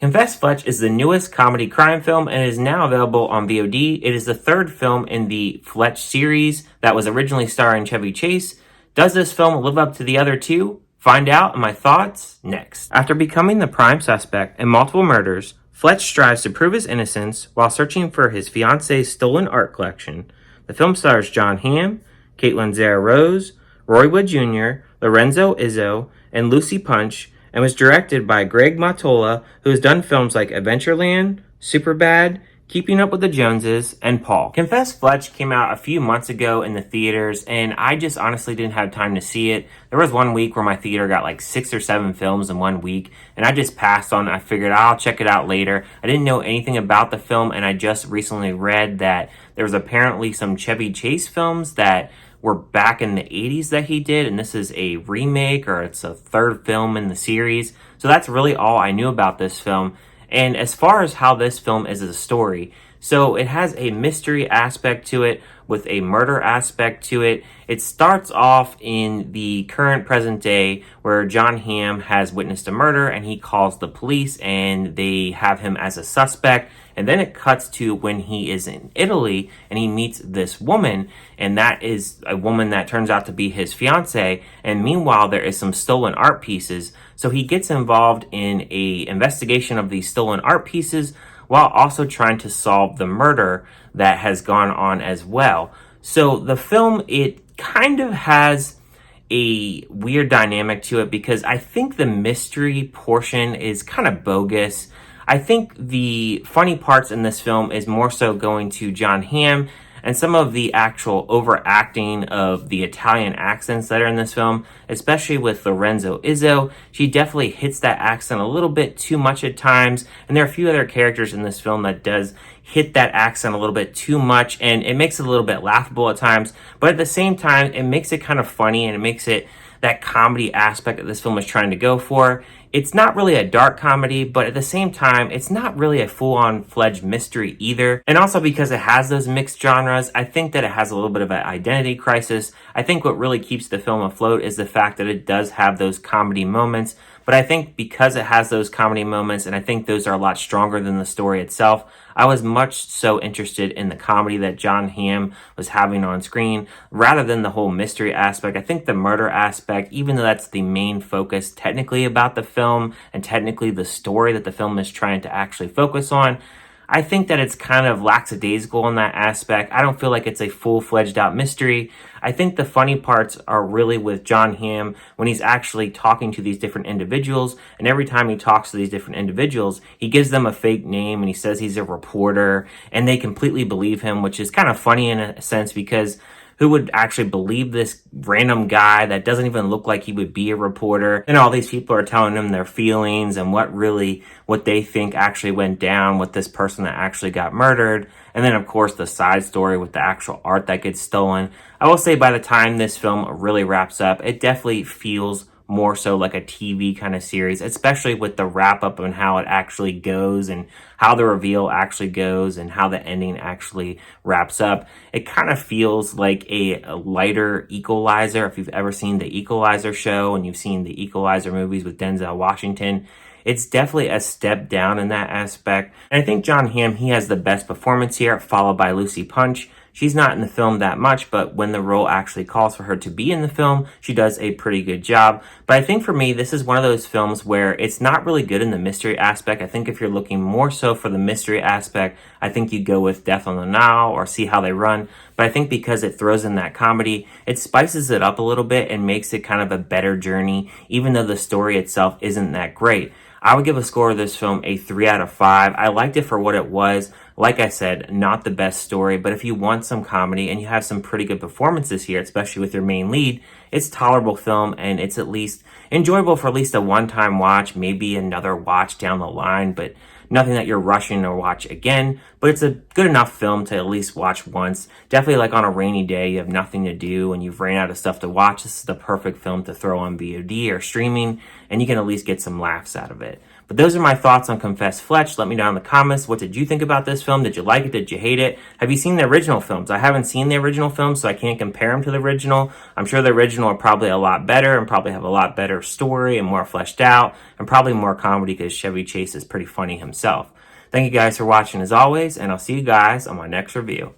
Confess Fletch is the newest comedy crime film and is now available on VOD. It is the third film in the Fletch series that was originally starring Chevy Chase. Does this film live up to the other two? Find out in my thoughts next. After becoming the prime suspect in multiple murders, Fletch strives to prove his innocence while searching for his fiance's stolen art collection. The film stars Jon Hamm, Caitlin Zara-Rose, Roy Wood Jr., Lorenza Izzo, and Lucy Punch, and was directed by Greg Mottola, who has done films like Adventureland, Superbad, Keeping Up with the Joneses, and Paul. Confess Fletch came out a few months ago in the theaters, and I just honestly didn't have time to see it. There was one week where my theater got like 6 or 7 films in one week, and I just passed on it. I figured I'll check it out later. I didn't know anything about the film, and I just recently read that there was apparently some Chevy Chase films that were back in the 80s that he did, and this is a remake, or it's a third film in the series. So that's really all I knew about this film. And as far as how this film is a story, so it has a mystery aspect to it with a murder aspect to it. It starts off in the current present day where Jon Hamm has witnessed a murder and he calls the police and they have him as a suspect. And then it cuts to when he is in Italy and he meets this woman, and that is a woman that turns out to be his fiancé. And meanwhile, there is some stolen art pieces. So he gets involved in a investigation of these stolen art pieces while also trying to solve the murder that has gone on as well. So the film, it kind of has a weird dynamic to it because I think the mystery portion is kind of bogus. I think the funny parts in this film is more so going to Jon Hamm and some of the actual overacting of the Italian accents that are in this film, especially with Lorenza Izzo. She definitely hits that accent a little bit too much at times, and there are a few other characters in this film that does hit that accent a little bit too much, and it makes it a little bit laughable at times, but at the same time, it makes it kind of funny, and it makes it that comedy aspect that this film is trying to go for. It's not really a dark comedy, but at the same time, it's not really a full-on fledged mystery either. And also because it has those mixed genres, I think that it has a little bit of an identity crisis. I think what really keeps the film afloat is the fact that it does have those comedy moments. But I think because it has those comedy moments, and I think those are a lot stronger than the story itself, I was much so interested in the comedy that Jon Hamm was having on screen rather than the whole mystery aspect. I think the murder aspect, even though that's the main focus technically about the film and technically the story that the film is trying to actually focus on, I think that it's kind of lackadaisical in that aspect. I don't feel like it's a full-fledged out mystery. I think the funny parts are really with Jon Hamm when he's actually talking to these different individuals, and every time he talks to these different individuals, he gives them a fake name and he says he's a reporter, and they completely believe him, which is kind of funny in a sense because who would actually believe this random guy that doesn't even look like he would be a reporter? And all these people are telling him their feelings and what they think actually went down with this person that actually got murdered. And then, of course, the side story with the actual art that gets stolen. I will say by the time this film really wraps up, it definitely feels more so like a TV kind of series, especially with the wrap up and how it actually goes and how the reveal actually goes and how the ending actually wraps up. It kind of feels like a lighter Equalizer. If you've ever seen the Equalizer show and you've seen the Equalizer movies with Denzel Washington, it's definitely a step down in that aspect. And I think Jon Hamm, he has the best performance here, followed by Lucy Punch. She's not in the film that much, but when the role actually calls for her to be in the film, she does a pretty good job. But I think for me, this is one of those films where it's not really good in the mystery aspect. I think if you're looking more so for the mystery aspect, I think you go with Death on the Nile or See How They Run. But I think because it throws in that comedy, it spices it up a little bit and makes it kind of a better journey, even though the story itself isn't that great. I would give a score of this film a 3 out of 5. I liked it for what it was. Like I said, not the best story, but if you want some comedy and you have some pretty good performances here, especially with your main lead, it's a tolerable film and it's at least enjoyable for at least a one-time watch, maybe another watch down the line, but nothing that you're rushing to watch again. But it's a good enough film to at least watch once. Definitely like on a rainy day, you have nothing to do and you've ran out of stuff to watch. This is the perfect film to throw on VOD or streaming, and you can at least get some laughs out of it. But those are my thoughts on Confess Fletch. Let me know in the comments. What did you think about this film? Did you like it? Did you hate it? Have you seen the original films? I haven't seen the original films, so I can't compare them to the original. I'm sure the original are probably a lot better and probably have a lot better story and more fleshed out and probably more comedy because Chevy Chase is pretty funny himself. Thank you guys for watching as always, and I'll see you guys on my next review.